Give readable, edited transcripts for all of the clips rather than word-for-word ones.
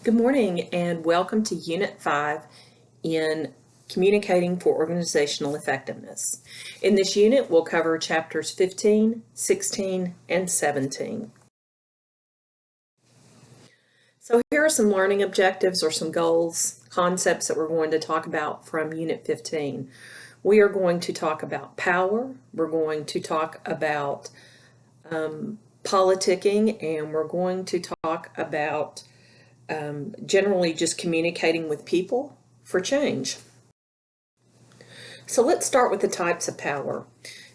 Good morning and welcome to Unit 5 in Communicating for Organizational Effectiveness. In this unit, we'll cover chapters 15, 16, and 17. So here are some learning objectives or some goals, concepts that we're going to talk about from Unit 15. We are going to talk about power, we're going to talk about politicking, and we're going to talk about generally just communicating with people for change. So let's start with the types of power.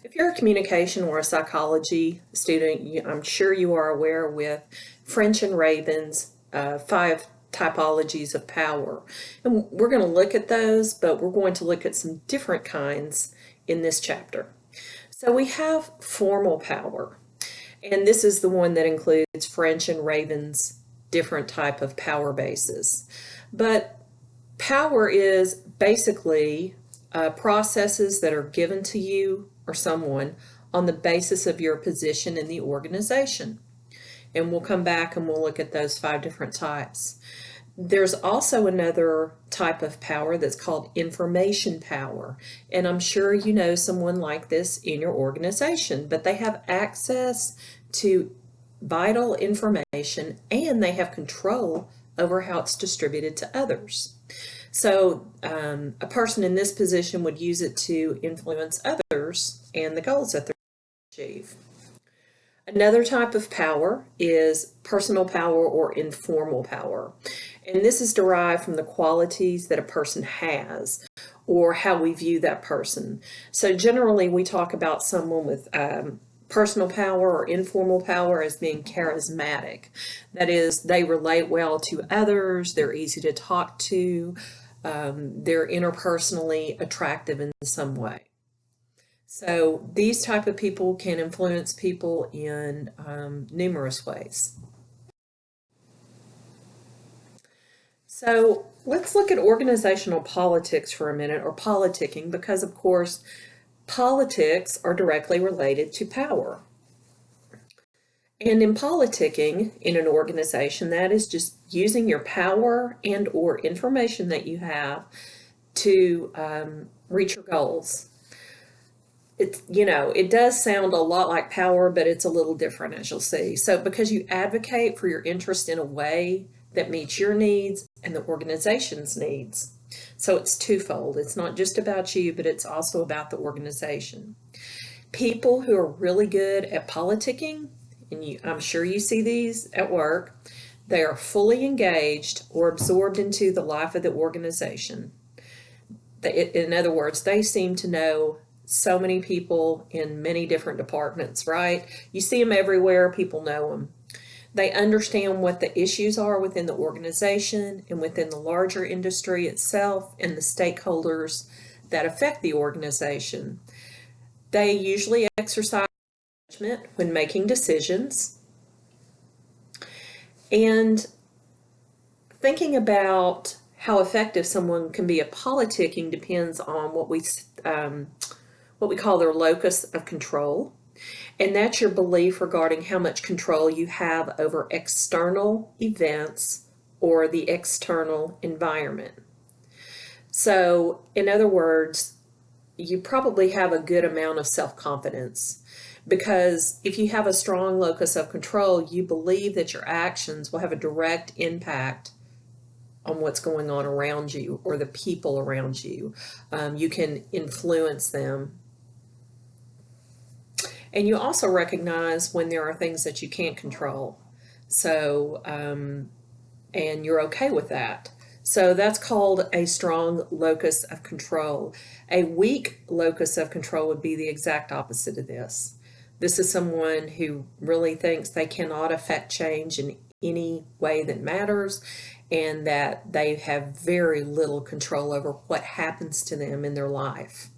If you're a communication or a psychology student, I'm sure you are aware with French and Raven's 5 typologies of power. And we're going to look at those, but we're going to look at some different kinds in this chapter. So we have formal power, and this is the one that includes French and Raven's different type of power bases. But power is basically processes that are given to you or someone on the basis of your position in the organization. And we'll come back and we'll look at those 5 different types. There's also another type of power that's called information power. And I'm sure you know someone like this in your organization, but they have access to vital information and they have control over how it's distributed to others. So a person in this position would use it to influence others and the goals that they're trying to achieve. Another type of power is personal power or informal power. And this is derived from the qualities that a person has or how we view that person. So generally we talk about someone with personal power or informal power as being charismatic. That is, they relate well to others, they're easy to talk to, they're interpersonally attractive in some way. So these type of people can influence people in numerous ways. So let's look at organizational politics for a minute, or politicking, because of course politics are directly related to power. And in politicking in an organization, that is just using your power and or information that you have to reach your goals. It does sound a lot like power, but it's a little different, as you'll see. So because you advocate for your interest in a way that meets your needs and the organization's needs. So it's twofold. It's not just about you, but it's also about the organization. People who are really good at politicking, and I'm sure you see these at work, they are fully engaged or absorbed into the life of the organization. In other words, they seem to know so many people in many different departments, right? You see them everywhere, people know them. They understand what the issues are within the organization and within the larger industry itself and the stakeholders that affect the organization. They usually exercise judgment when making decisions. And thinking about how effective someone can be at politicking depends on what we call their locus of control. And that's your belief regarding how much control you have over external events or the external environment. So, in other words, you probably have a good amount of self-confidence, because if you have a strong locus of control, you believe that your actions will have a direct impact on what's going on around you or the people around you. You can influence them. And you also recognize when there are things that you can't control. So, and you're okay with that. So that's called a strong locus of control. A weak locus of control would be the exact opposite of this. This is someone who really thinks they cannot affect change in any way that matters, and that they have very little control over what happens to them in their life.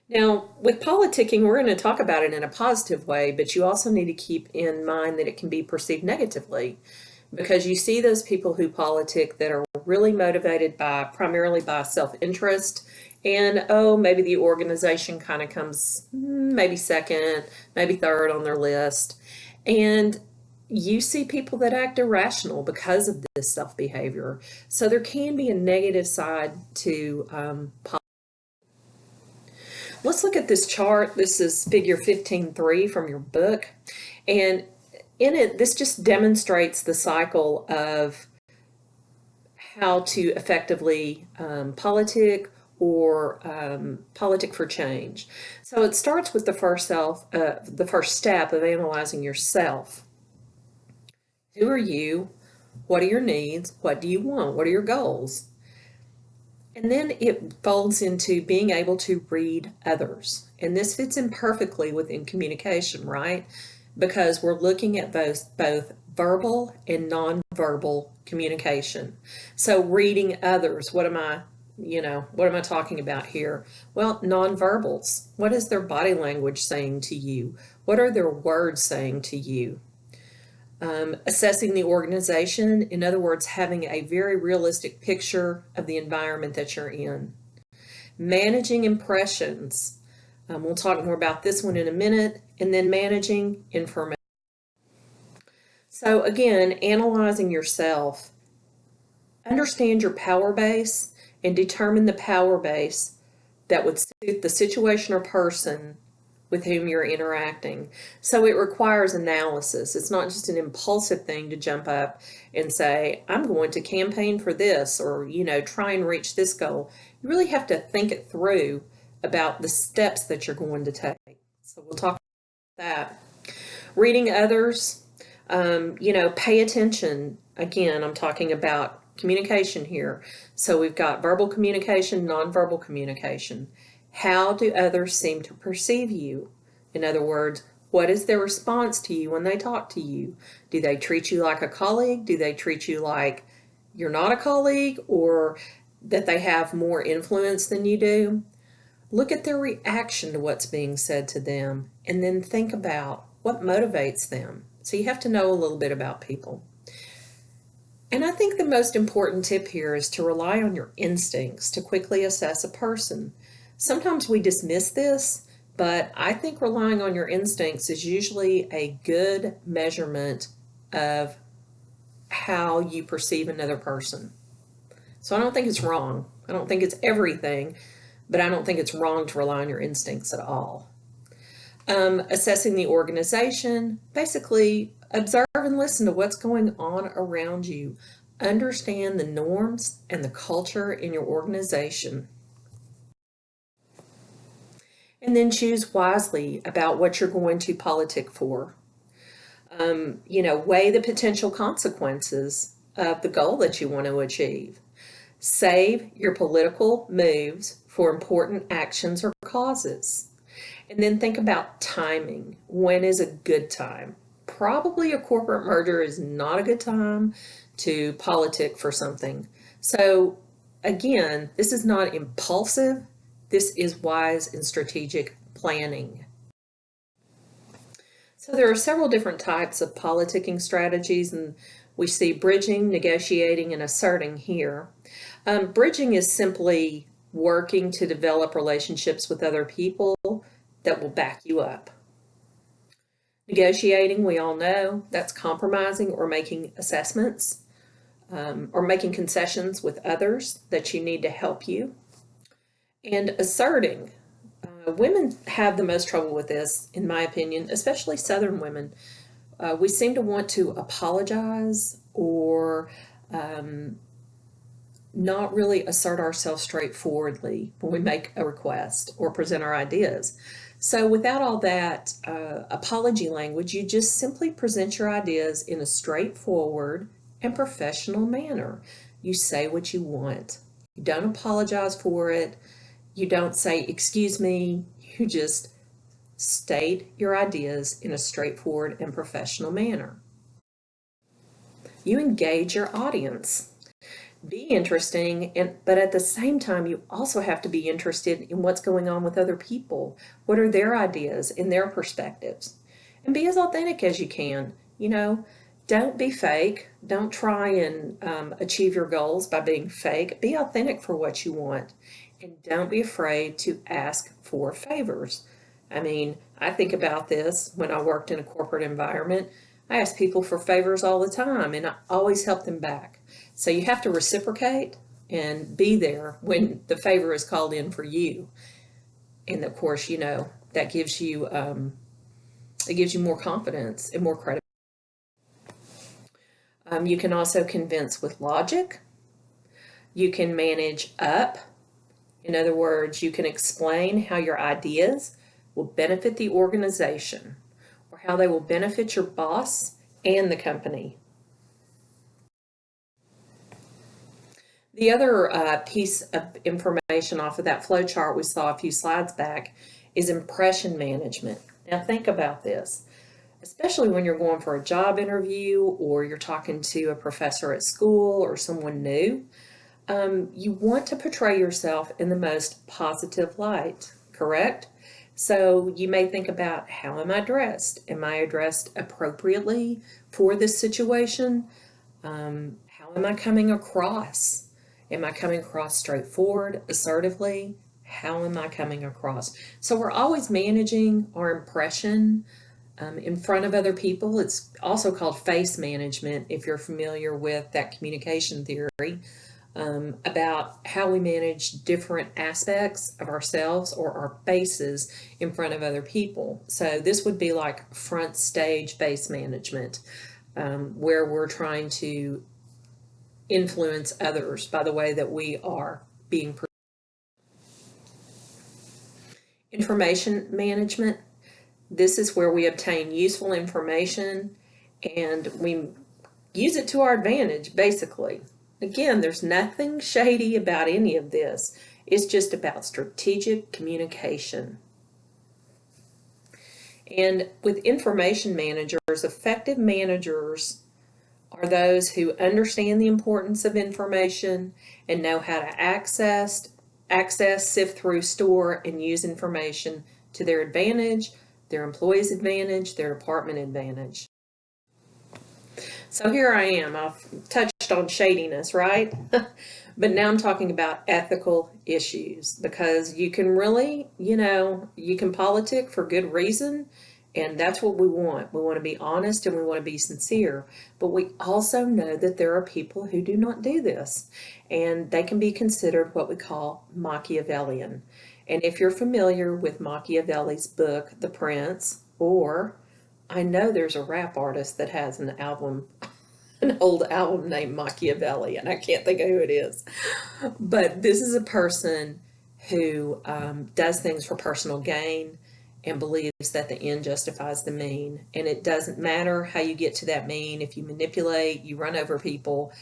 Now, with politicking, we're going to talk about it in a positive way, but you also need to keep in mind that it can be perceived negatively, because you see those people who politic that are really motivated primarily by self-interest, and maybe the organization kind of comes maybe second, maybe third on their list. And you see people that act irrational because of this self behavior. So there can be a negative side to Let's look at this chart. This is figure 15.3 from your book. And in it, this just demonstrates the cycle of how to effectively politic or politic for change. So it starts with the first step of analyzing yourself. Who are you? What are your needs? What do you want? What are your goals? And then it folds into being able to read others. And this fits in perfectly within communication, right? Because we're looking at both verbal and nonverbal communication. So reading others, what am I talking about here? Well, nonverbals. What is their body language saying to you? What are their words saying to you? Assessing the organization, in other words, having a very realistic picture of the environment that you're in. Managing impressions. We'll talk more about this one in a minute. And then managing information. So again, analyzing yourself. Understand your power base and determine the power base that would suit the situation or person with whom you're interacting. So it requires analysis. It's not just an impulsive thing to jump up and say, I'm going to campaign for this or, try and reach this goal. You really have to think it through about the steps that you're going to take. So we'll talk about that. Reading others, pay attention. Again, I'm talking about communication here. So we've got verbal communication, nonverbal communication. How do others seem to perceive you? In other words, what is their response to you when they talk to you? Do they treat you like a colleague? Do they treat you like you're not a colleague, or that they have more influence than you do? Look at their reaction to what's being said to them, and then think about what motivates them. So you have to know a little bit about people. And I think the most important tip here is to rely on your instincts to quickly assess a person. Sometimes we dismiss this, but I think relying on your instincts is usually a good measurement of how you perceive another person. So I don't think it's wrong. I don't think it's everything, but I don't think it's wrong to rely on your instincts at all. Assessing the organization, basically observe and listen to what's going on around you. Understand the norms and the culture in your organization. And then choose wisely about what you're going to politic for. Weigh the potential consequences of the goal that you want to achieve. Save your political moves for important actions or causes. And then think about timing. When is a good time? Probably a corporate merger is not a good time to politic for something. So again, this is not impulsive. This is wise and strategic planning. So there are several different types of politicking strategies, and we see bridging, negotiating, and asserting here. Bridging is simply working to develop relationships with other people that will back you up. Negotiating, we all know, that's compromising or making assessments or making concessions with others that you need to help you. And asserting, women have the most trouble with this, in my opinion, especially Southern women. We seem to want to apologize or not really assert ourselves straightforwardly when we make a request or present our ideas. So without all that apology language, you just simply present your ideas in a straightforward and professional manner. You say what you want. You don't apologize for it. You don't say, excuse me. You just state your ideas in a straightforward and professional manner. You engage your audience. Be interesting, but at the same time, you also have to be interested in what's going on with other people. What are their ideas and their perspectives? And be as authentic as you can. Don't be fake. Don't try and achieve your goals by being fake. Be authentic for what you want. And don't be afraid to ask for favors. I think about this when I worked in a corporate environment. I ask people for favors all the time and I always help them back. So you have to reciprocate and be there when the favor is called in for you. And of course, that gives you it gives you more confidence and more credibility. You can also convince with logic. You can manage up. In other words, you can explain how your ideas will benefit the organization or how they will benefit your boss and the company. The other piece of information off of that flow chart we saw a few slides back is impression management. Now think about this, especially when you're going for a job interview or you're talking to a professor at school or someone new. You want to portray yourself in the most positive light, correct? So you may think about, how am I dressed? Am I dressed appropriately for this situation? How am I coming across? Am I coming across straightforward, assertively? How am I coming across? So we're always managing our impression in front of other people. It's also called face management, if you're familiar with that communication theory. About how we manage different aspects of ourselves or our faces in front of other people. So this would be like front stage face management, where we're trying to influence others by the way that we are being. Information management. This is where we obtain useful information and we use it to our advantage, basically. Again, there's nothing shady about any of this. It's just about strategic communication. And with information managers, effective managers are those who understand the importance of information and know how to access, sift through, store, and use information to their advantage, their employees' advantage, their department advantage. So here I am. I've touched on shadiness, right? But now I'm talking about ethical issues, because you can really, you can politic for good reason, and that's what we want. We want to be honest and we want to be sincere. But we also know that there are people who do not do this, and they can be considered what we call Machiavellian. And if you're familiar with Machiavelli's book, The Prince, or I know there's a rap artist that has an old album named Machiavelli, and I can't think of who it is. But this is a person who does things for personal gain and believes that the end justifies the mean. And it doesn't matter how you get to that mean. If you manipulate, you run over people,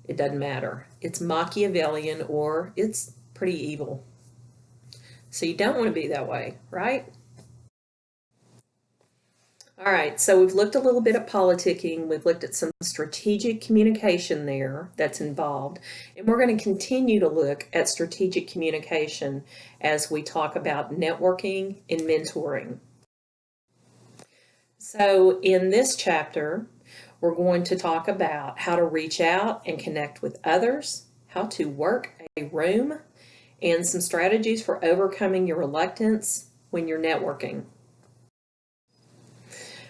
it doesn't matter. It's Machiavellian, or it's pretty evil. So you don't want to be that way, right? All right, so we've looked a little bit at politicking. We've looked at some strategic communication there that's involved. And we're going to continue to look at strategic communication as we talk about networking and mentoring. So in this chapter, we're going to talk about how to reach out and connect with others, how to work a room, and some strategies for overcoming your reluctance when you're networking.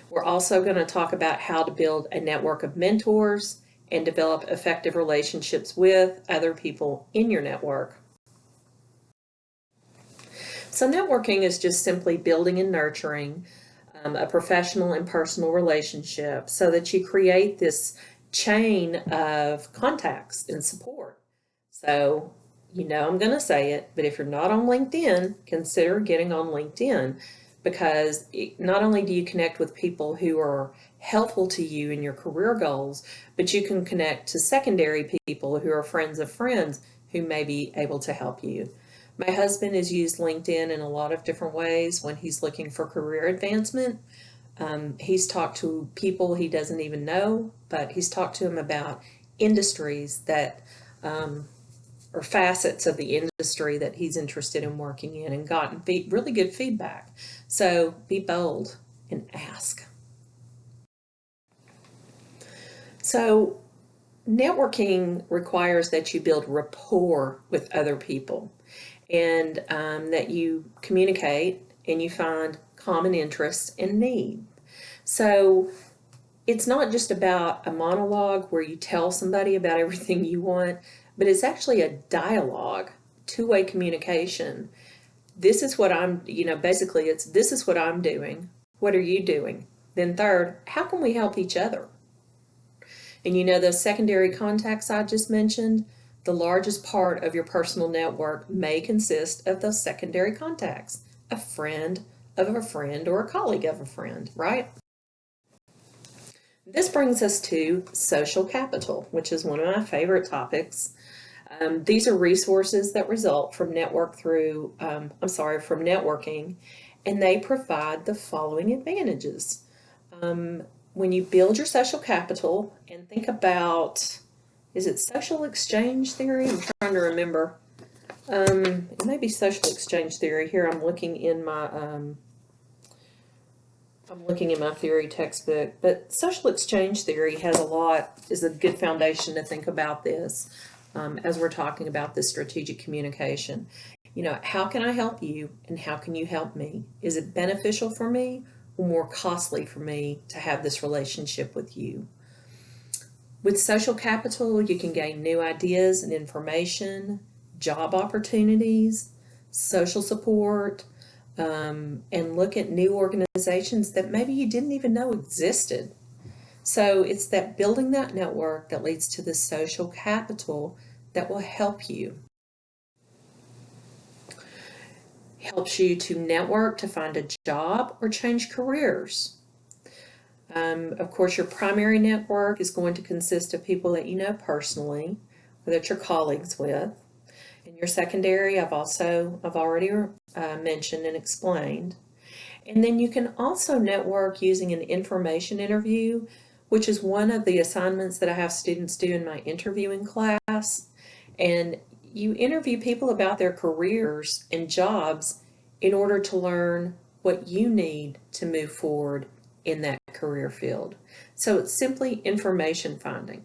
We're also going to talk about how to build a network of mentors and develop effective relationships with other people in your network. So networking is just simply building and nurturing a professional and personal relationship so that you create this chain of contacts and support. So, I'm going to say it, but if you're not on LinkedIn, consider getting on LinkedIn. Because not only do you connect with people who are helpful to you in your career goals, but you can connect to secondary people who are friends of friends who may be able to help you. My husband has used LinkedIn in a lot of different ways when he's looking for career advancement. He's talked to people he doesn't even know, but he's talked to them about industries that or facets of the industry that he's interested in working in, and gotten really good feedback. So be bold and ask. So networking requires that you build rapport with other people, and that you communicate and you find common interests and need. So it's not just about a monologue where you tell somebody about everything you want, but it's actually a dialogue, two-way communication. This is what I'm, basically it's this is what I'm doing. What are you doing? Then third, how can we help each other? And the secondary contacts I just mentioned, the largest part of your personal network may consist of those secondary contacts, a friend of a friend or a colleague of a friend, right? This brings us to social capital, which is one of my favorite topics. These are resources that result from from networking, and they provide the following advantages. When you build your social capital and think about, is it social exchange theory? I'm trying to remember. It may be social exchange theory. Here I'm looking in my theory textbook, but social exchange theory is a good foundation to think about this as we're talking about this strategic communication. How can I help you and how can you help me? Is it beneficial for me or more costly for me to have this relationship with you? With social capital, you can gain new ideas and information, job opportunities, social support, and look at new organizations that maybe you didn't even know existed. So it's that building that network that leads to the social capital that will help you. Helps you to network to find a job or change careers. Of course, your primary network is going to consist of people that you know personally, or that you're colleagues with. And your secondary, I've already mentioned and explained. And then you can also network using an information interview, which is one of the assignments that I have students do in my interviewing class. And you interview people about their careers and jobs in order to learn what you need to move forward in that career field. So it's simply information finding.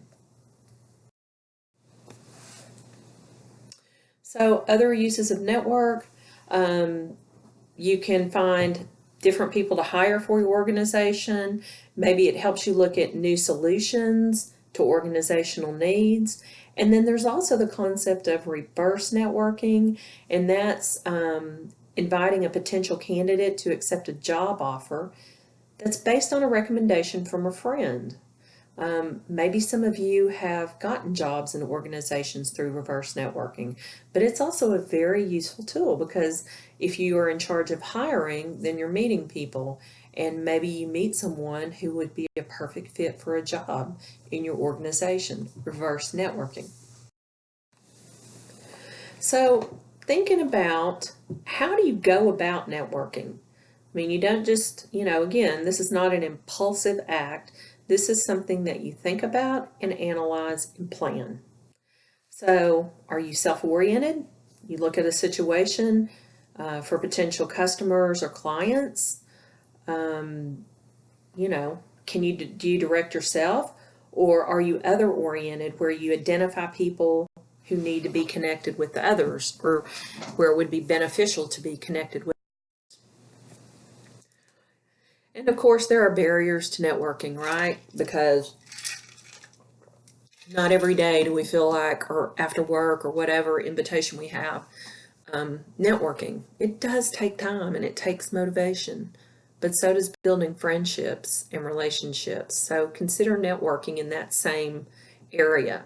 So other uses of network, you can find different people to hire for your organization. Maybe it helps you look at new solutions to organizational needs. And then there's also the concept of reverse networking, and that's inviting a potential candidate to accept a job offer that's based on a recommendation from a friend. Maybe some of you have gotten jobs in organizations through reverse networking, but it's also a very useful tool because if you are in charge of hiring, then you're meeting people, and maybe you meet someone who would be a perfect fit for a job in your organization. Reverse networking. So, thinking about how do you go about networking? I mean, you don't just, again, this is not an impulsive act. This is something that you think about and analyze and plan. So, are you self-oriented? You look at a situation for potential customers or clients. Can you do you direct yourself, or are you other-oriented, where you identify people who need to be connected with the others, or where it would be beneficial to be connected with? And of course, there are barriers to networking, right? Because not every day do we feel like, or after work or whatever invitation we have, networking. It does take time and it takes motivation, but so does building friendships and relationships. So consider networking in that same area.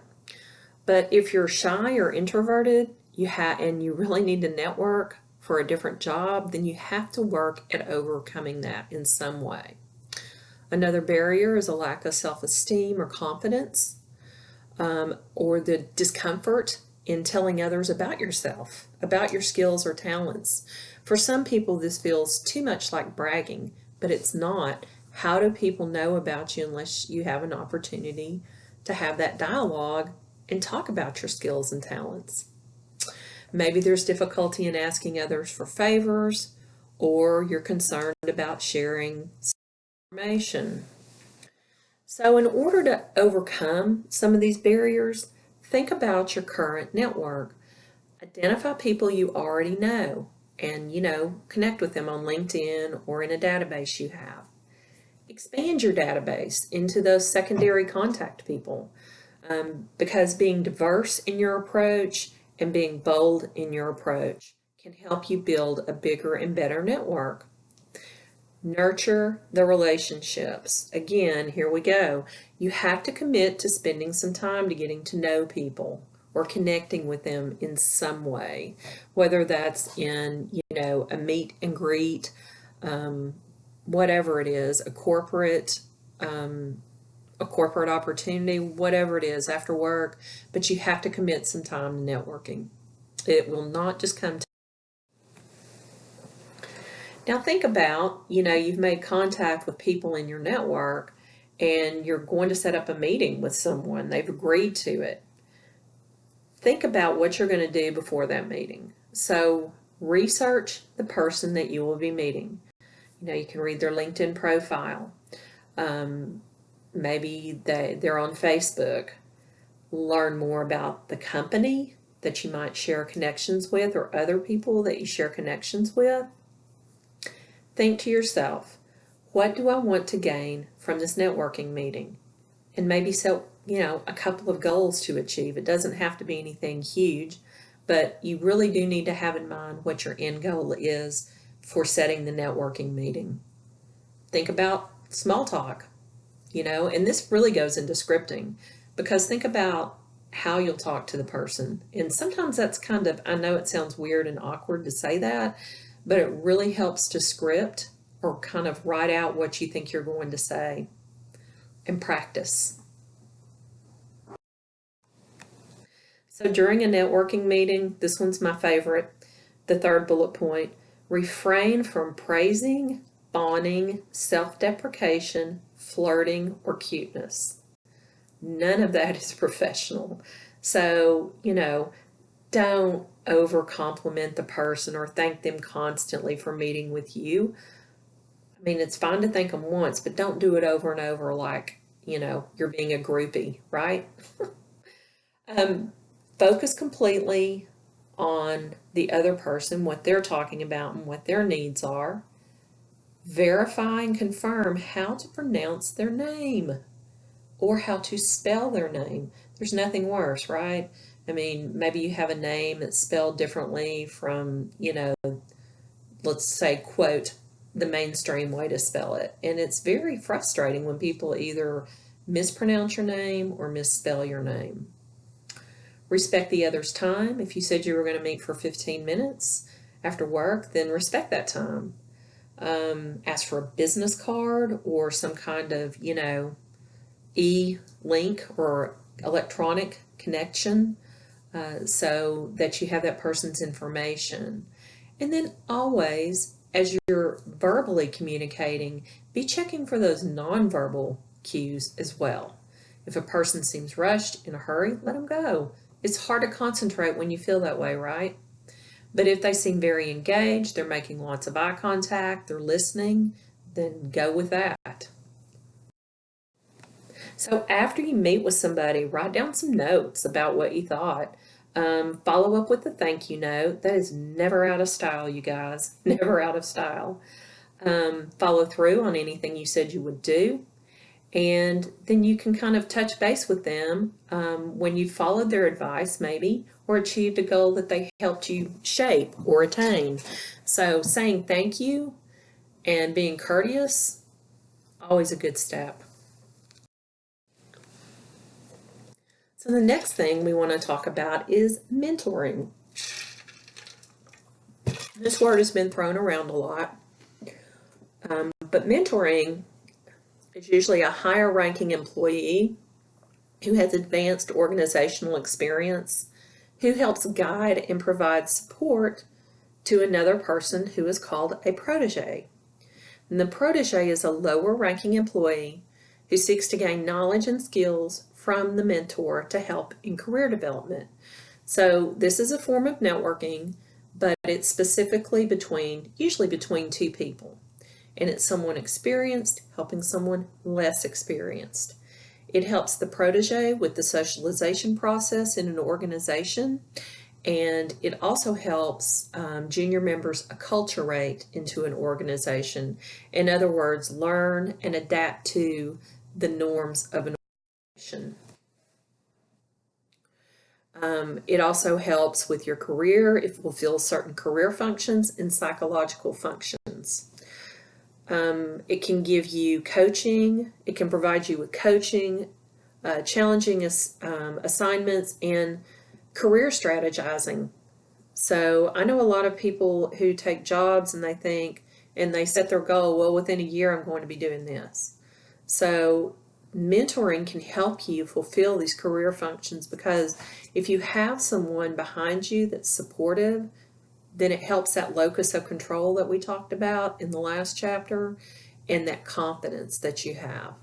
But if you're shy or introverted, and you really need to network for a different job, then you have to work at overcoming that in some way. Another barrier is a lack of self-esteem or confidence, or the discomfort in telling others about yourself, about your skills or talents. For some people, this feels too much like bragging, but it's not. How do people know about you unless you have an opportunity to have that dialogue and talk about your skills and talents? Maybe there's difficulty in asking others for favors, or you're concerned about sharing information. So in order to overcome some of these barriers, think about your current network. Identify people you already know and, connect with them on LinkedIn or in a database you have. Expand your database into those secondary contact people, because being diverse in your approach and being bold in your approach can help you build a bigger and better network. Nurture the relationships. Again, here we go. You have to commit to spending some time to getting to know people or connecting with them in some way, whether that's in, a meet and greet, whatever it is, a corporate opportunity, whatever it is after work, but you have to commit some time to networking. It will not just come to. Now think about, you've made contact with people in your network and you're going to set up a meeting with someone. They've agreed to it. Think about what you're going to do before that meeting. So research the person that you will be meeting. You can read their LinkedIn profile. Maybe they're on Facebook. Learn more about the company that you might share connections with or other people that you share connections with. Think to yourself, what do I want to gain from this networking meeting? And maybe set, a couple of goals to achieve. It doesn't have to be anything huge, but you really do need to have in mind what your end goal is for setting the networking meeting. Think about small talk, and this really goes into scripting, because think about how you'll talk to the person. And sometimes that's I know it sounds weird and awkward to say that, but it really helps to script or kind of write out what you think you're going to say and practice. So during a networking meeting, this one's my favorite, the third bullet point: refrain from praising, fawning, self-deprecation, flirting, or cuteness. None of that is professional. So, don't over compliment the person or thank them constantly for meeting with you. I mean, it's fine to thank them once, but don't do it over and over like, you're being a groupie, right? Focus completely on the other person, what they're talking about and what their needs are. Verify and confirm how to pronounce their name or how to spell their name. There's nothing worse, right? I mean, maybe you have a name that's spelled differently from, let's say, quote, the mainstream way to spell it. And it's very frustrating when people either mispronounce your name or misspell your name. Respect the other's time. If you said you were going to meet for 15 minutes after work, then respect that time. Ask for a business card or some kind of, e-link or electronic connection, so that you have that person's information. And then always, as you're verbally communicating, be checking for those nonverbal cues as well. If a person seems rushed, in a hurry, let them go. It's hard to concentrate when you feel that way, right? But if they seem very engaged, they're making lots of eye contact, they're listening, then go with that. So after you meet with somebody, write down some notes about what you thought. Follow up with a thank you note. That is never out of style, you guys. Never out of style. Follow through on anything you said you would do. And then you can kind of touch base with them when you followed their advice, maybe, or achieved a goal that they helped you shape or attain. So saying thank you and being courteous, always a good step. So the next thing we want to talk about is mentoring. This word has been thrown around a lot, but mentoring is usually a higher ranking employee who has advanced organizational experience, who helps guide and provide support to another person who is called a protege. And the protege is a lower ranking employee who seeks to gain knowledge and skills from the mentor to help in career development. So this is a form of networking, but it's specifically usually between two people. And it's someone experienced helping someone less experienced. It helps the protege with the socialization process in an organization, And it also helps junior members acculturate into an organization. In other words, learn and adapt to the norms of an organization. It also helps with your career. It fulfills certain career functions and psychological functions. It can give you coaching. It can provide you with coaching, challenging assignments, and career strategizing. So I know a lot of people who take jobs and they think, and they set their goal, well, within a year I'm going to be doing this. So mentoring can help you fulfill these career functions, because if you have someone behind you that's supportive, then it helps that locus of control that we talked about in the last chapter, and that confidence that you have.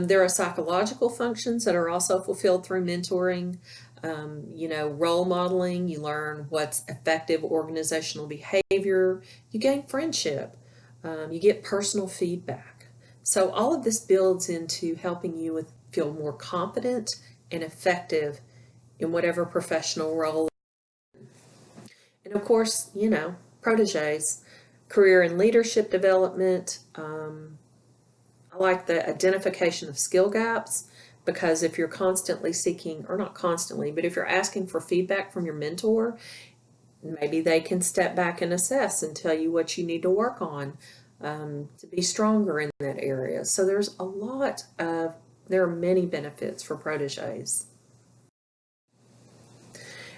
There are psychological functions that are also fulfilled through mentoring. Role modeling, you learn what's effective organizational behavior, you gain friendship, you get personal feedback. So all of this builds into helping you feel more confident and effective in whatever professional role. And of course, proteges, career and leadership development. I like the identification of skill gaps, because if you're constantly seeking, or not constantly, but if you're asking for feedback from your mentor, maybe they can step back and assess and tell you what you need to work on to be stronger in that area. So there are many benefits for proteges.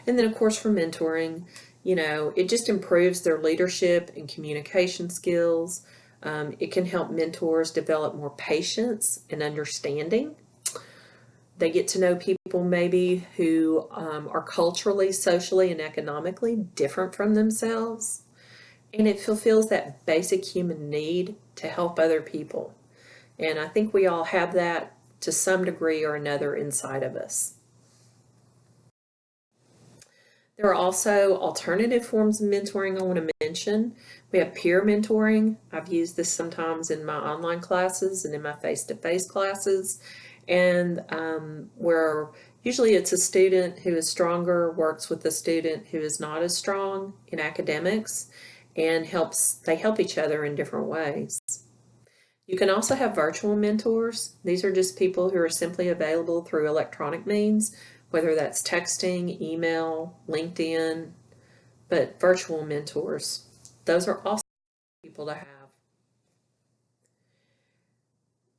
And then, of course, for mentoring, it just improves their leadership and communication skills. It can help mentors develop more patience and understanding. They get to know people maybe who are culturally, socially, and economically different from themselves. And it fulfills that basic human need to help other people. And I think we all have that to some degree or another inside of us. There are also alternative forms of mentoring I want to mention. We have peer mentoring. I've used this sometimes in my online classes and in my face-to-face classes. And where usually it's a student who is stronger works with a student who is not as strong in academics, and they help each other in different ways. You can also have virtual mentors. These are just people who are simply available through electronic means, whether that's texting, email, LinkedIn, but virtual mentors. Those are also people to have.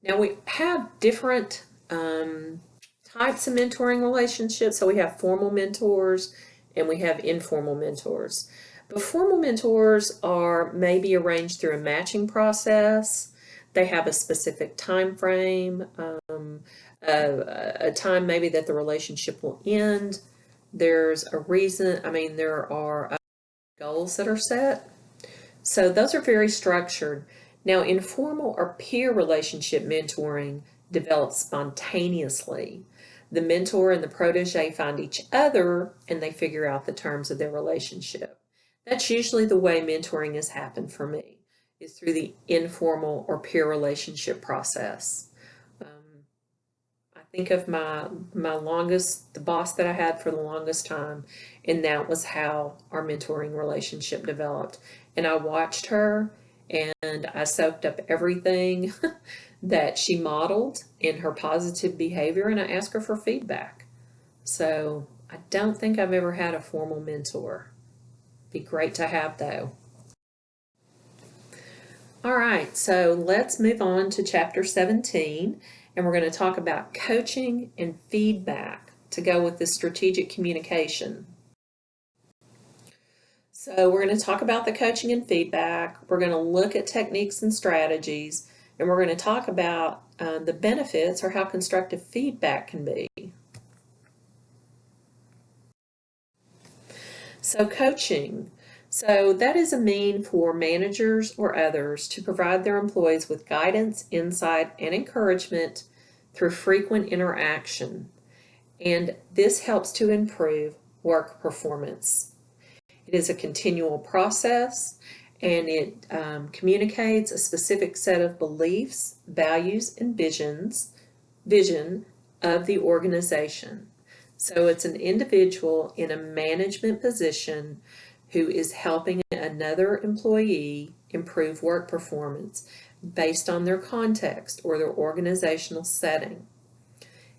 Now we have different types of mentoring relationships. So we have formal mentors and we have informal mentors. But formal mentors are maybe arranged through a matching process. They have a specific time frame, a time maybe that the relationship will end. There's a reason, there are goals that are set. So those are very structured. Now, informal or peer relationship mentoring develops spontaneously. The mentor and the protege find each other and they figure out the terms of their relationship. That's usually the way mentoring has happened for me, is through the informal or peer relationship process. I think of the boss that I had for the longest time, and that was how our mentoring relationship developed. And I watched her and I soaked up everything that she modeled in her positive behavior, and I asked her for feedback. So I don't think I've ever had a formal mentor. Be great to have, though. All right, so let's move on to chapter 17, and we're going to talk about coaching and feedback to go with the strategic communication. So we're going to talk about the coaching and feedback. We're going to look at techniques and strategies, and we're going to talk about the benefits, or how constructive feedback can be. So coaching. So that is a mean for managers or others to provide their employees with guidance, insight, and encouragement through frequent interaction. And this helps to improve work performance. It is a continual process, and it communicates a specific set of beliefs, values, and vision of the organization. So it's an individual in a management position who is helping another employee improve work performance based on their context or their organizational setting.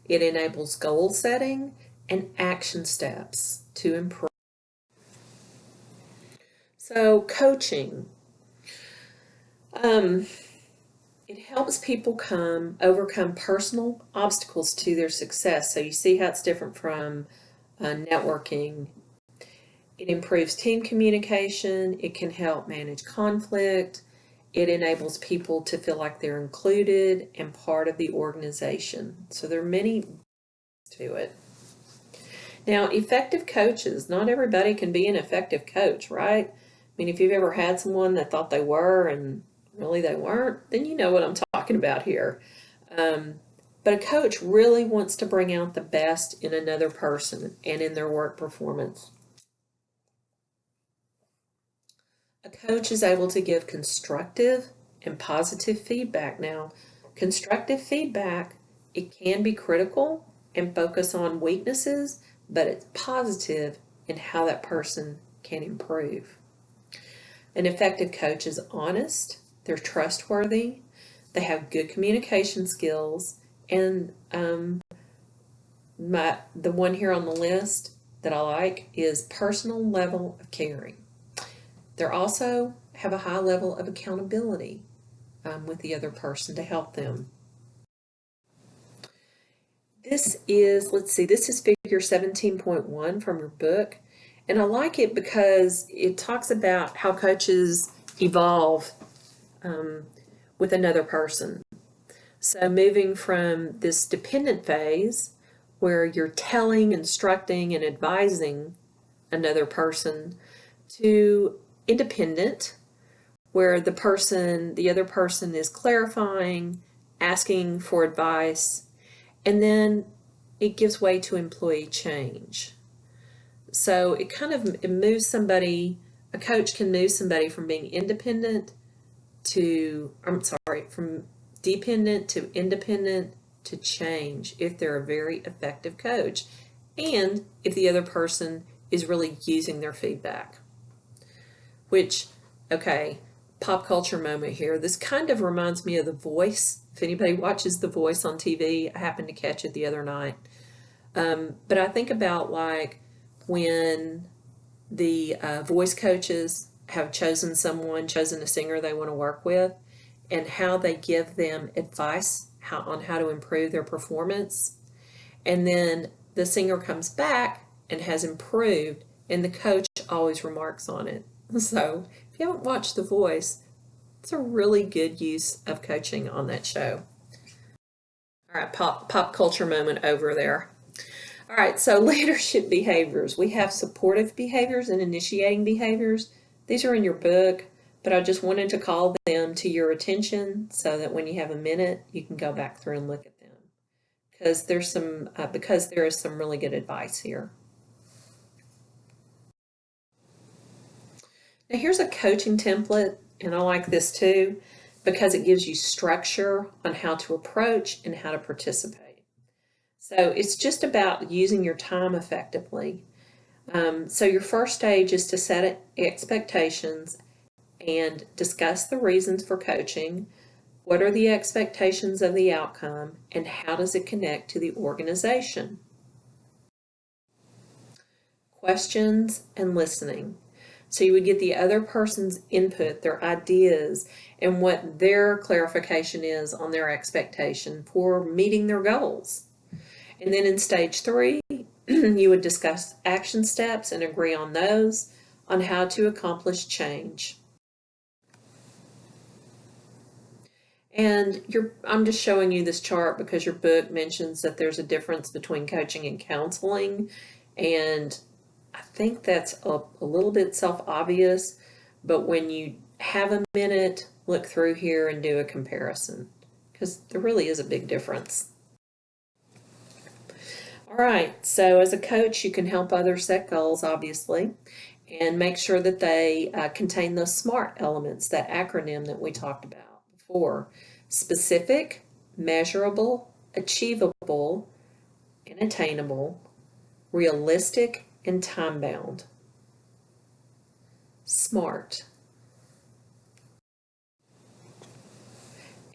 It enables goal setting and action steps to improve. So coaching, it helps people overcome personal obstacles to their success. So you see how it's different from networking. It improves team communication. It can help manage conflict. It enables people to feel like they're included and part of the organization. So there are many to it. Now, effective coaches, not everybody can be an effective coach, right? I mean, if you've ever had someone that thought they were and really they weren't, then you know what I'm talking about here. But a coach really wants to bring out the best in another person and in their work performance. A coach is able to give constructive and positive feedback. Now, constructive feedback, it can be critical and focus on weaknesses, but it's positive in how that person can improve. An effective coach is honest, they're trustworthy, they have good communication skills, and the one here on the list that I like is personal level of caring. They also have a high level of accountability with the other person to help them. This is, let's see, this is figure 17.1 from your book. And I like it because it talks about how coaches evolve with another person. So moving from this dependent phase where you're telling, instructing, and advising another person to independent, where the other person is clarifying, asking for advice, and then it gives way to employee change. So it moves somebody, a coach can move somebody from being from dependent to independent to change if they're a very effective coach and if the other person is really using their feedback. Which, okay, pop culture moment here. This kind of reminds me of The Voice. If anybody watches The Voice on TV, I happened to catch it the other night. But I think about like when the voice coaches have chosen a singer they want to work with, and how they give them advice on how to improve their performance. And then the singer comes back and has improved, and the coach always remarks on it. So if you haven't watched The Voice, it's a really good use of coaching on that show. All right, pop culture moment over there. All right, so leadership behaviors. We have supportive behaviors and initiating behaviors. These are in your book, but I just wanted to call them to your attention so that when you have a minute, you can go back through and look at them. Because there is some really good advice here. Now here's a coaching template, and I like this too because it gives you structure on how to approach and how to participate. So it's just about using your time effectively. So your first stage is to set expectations and discuss the reasons for coaching. What are the expectations of the outcome, and how does it connect to the organization? Questions and listening. So you would get the other person's input, their ideas, and what their clarification is on their expectation for meeting their goals. And then in stage 3, you would discuss action steps and agree on those on how to accomplish change. And I'm just showing you this chart because your book mentions that there's a difference between coaching and counseling, and I think that's a little bit self-obvious, but when you have a minute, look through here and do a comparison, because there really is a big difference. All right, so as a coach, you can help others set goals, obviously, and make sure that they contain those SMART elements, that acronym that we talked about before: specific, measurable, achievable, and attainable, realistic and time-bound, smart.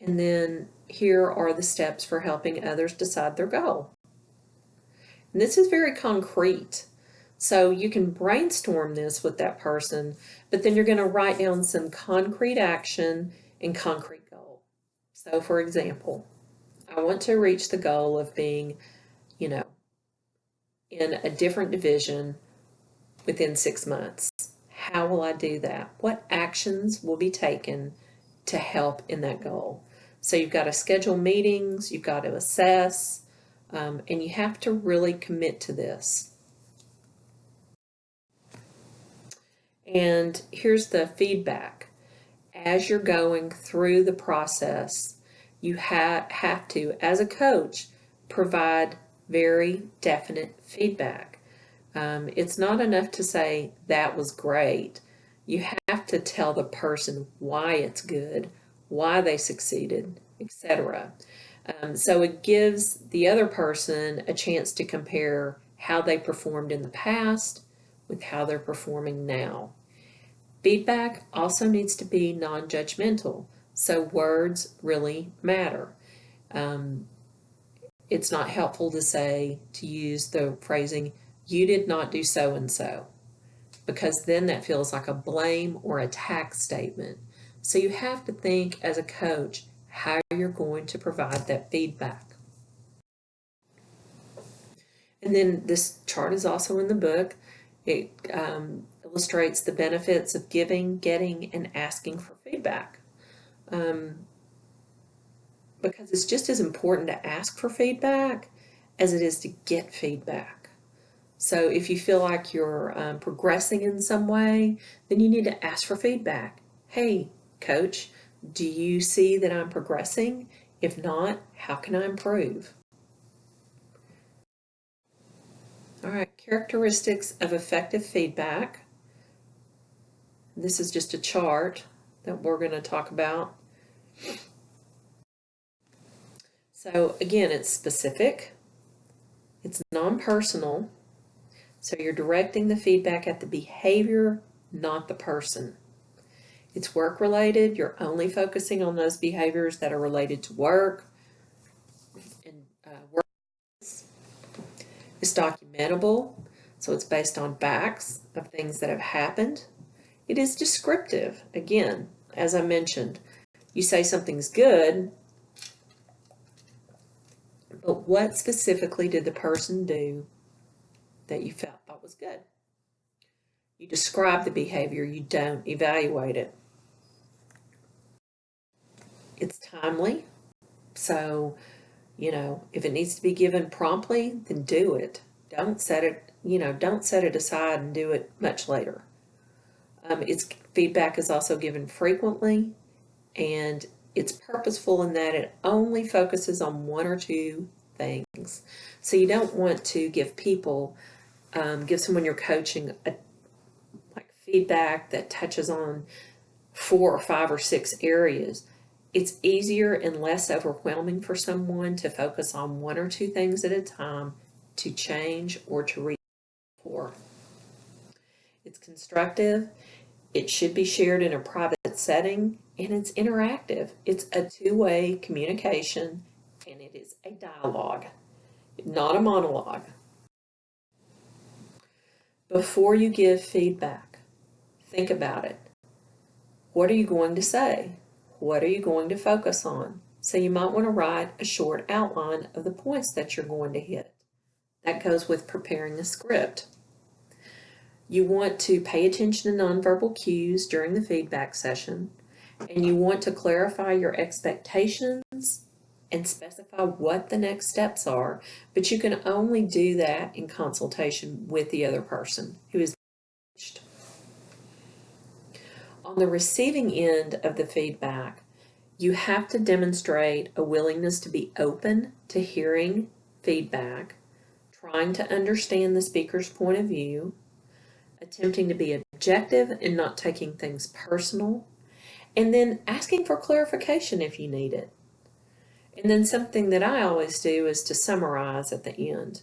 And then here are the steps for helping others decide their goal. And this is very concrete. So you can brainstorm this with that person, but then you're going to write down some concrete action and concrete goal. So for example, I want to reach the goal of being, in a different division within 6 months. How will I do that? What actions will be taken to help in that goal? So you've got to schedule meetings, you've got to assess, and you have to really commit to this. And here's the feedback. As you're going through the process, you have to, as a coach, provide very definite feedback. It's not enough to say, that was great. You have to tell the person why it's good, why they succeeded, etc. So it gives the other person a chance to compare how they performed in the past with how they're performing now. Feedback also needs to be non-judgmental, so words really matter. It's not helpful to use the phrasing, you did not do so-and-so, because then that feels like a blame or attack statement. So you have to think as a coach how you're going to provide that feedback. And then this chart is also in the book. It illustrates the benefits of giving, getting, and asking for feedback. Because it's just as important to ask for feedback as it is to get feedback. So if you feel like you're progressing in some way, then you need to ask for feedback. Hey, coach, do you see that I'm progressing? If not, how can I improve? All right, characteristics of effective feedback. This is just a chart that we're going to talk about. So again, it's specific, it's non-personal, so you're directing the feedback at the behavior, not the person. It's work-related, you're only focusing on those behaviors that are related to work and work. It's documentable, so it's based on facts of things that have happened. It is descriptive, again, as I mentioned. You say something's good, but what specifically did the person do that you thought was good? You describe the behavior, you don't evaluate it. It's timely, so if it needs to be given promptly, then do it. Don't set it aside and do it much later. Its feedback is also given frequently, and it's purposeful in that it only focuses on one or two things. So you don't want to give someone you're coaching like feedback that touches on 4 or 5 or 6 areas. It's easier and less overwhelming for someone to focus on 1 or 2 things at a time to change or to reach for. It's constructive. It should be shared in a private setting, and it's interactive. It's a two-way communication, and it is a dialogue, not a monologue. Before you give feedback, think about it. What are you going to say? What are you going to focus on? So you might want to write a short outline of the points that you're going to hit. That goes with preparing the script. You want to pay attention to nonverbal cues during the feedback session, and you want to clarify your expectations and specify what the next steps are, but you can only do that in consultation with the other person who is engaged. On the receiving end of the feedback, you have to demonstrate a willingness to be open to hearing feedback, trying to understand the speaker's point of view, attempting to be objective and not taking things personal, and then asking for clarification if you need it. And then something that I always do is to summarize at the end.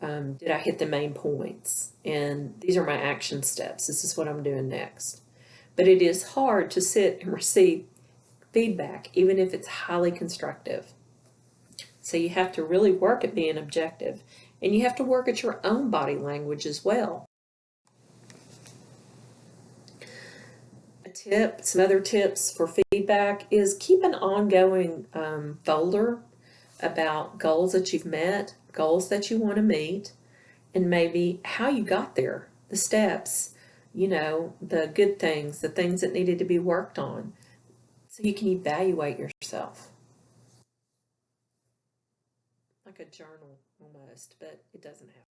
Did I hit the main points? And these are my action steps. This is what I'm doing next. But it is hard to sit and receive feedback, even if it's highly constructive. So you have to really work at being objective, and you have to work at your own body language as well. Some other tips for feedback is keep an ongoing folder about goals that you've met, goals that you want to meet, and maybe how you got there, the steps, the good things, the things that needed to be worked on, so you can evaluate yourself. Like a journal almost, but it doesn't have